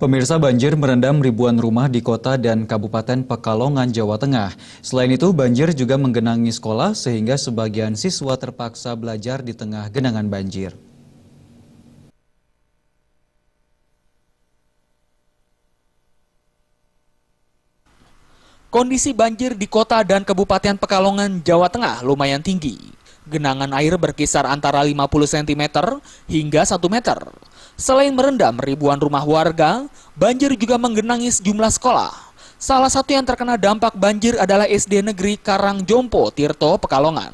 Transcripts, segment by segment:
Pemirsa, banjir merendam ribuan rumah di kota dan Kabupaten Pekalongan, Jawa Tengah. Selain itu, banjir juga menggenangi sekolah sehingga sebagian siswa terpaksa belajar di tengah genangan banjir. Kondisi banjir di kota dan Kabupaten Pekalongan, Jawa Tengah lumayan tinggi. Genangan air berkisar antara 50 cm hingga 1 meter. Selain merendam ribuan rumah warga, banjir juga menggenangi sejumlah sekolah. Salah satu yang terkena dampak banjir adalah SD Negeri Karangjompo, Tirto, Pekalongan.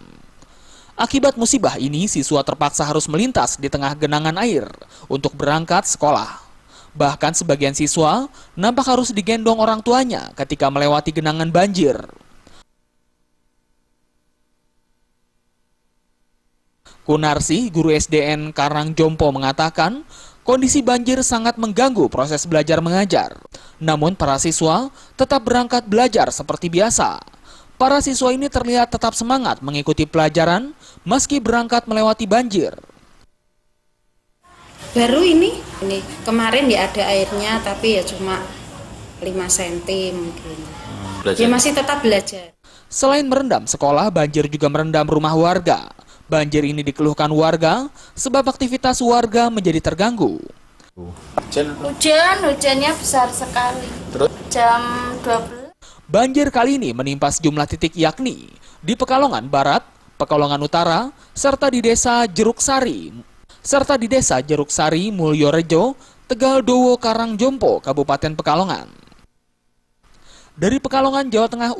Akibat musibah ini, siswa terpaksa harus melintas di tengah genangan air untuk berangkat sekolah. Bahkan sebagian siswa nampak harus digendong orang tuanya ketika melewati genangan banjir. Kunarsi, guru SDN Karangjompo mengatakan, kondisi banjir sangat mengganggu proses belajar mengajar. Namun para siswa tetap berangkat belajar seperti biasa. Para siswa ini terlihat tetap semangat mengikuti pelajaran meski berangkat melewati banjir. Baru ini kemarin ya ada airnya, tapi ya cuma 5 cm mungkin. Ya masih tetap belajar. Selain merendam sekolah, banjir juga merendam rumah warga. Banjir ini dikeluhkan warga sebab aktivitas warga menjadi terganggu. Hujannya besar sekali. Terus? Jam 12. Banjir kali ini menimpa sejumlah titik yakni di Pekalongan Barat, Pekalongan Utara, serta di Desa Jeruk Sari, Mulyorejo, Tegal Dowo, Karangjompo, Kabupaten Pekalongan. Dari Pekalongan, Jawa Tengah.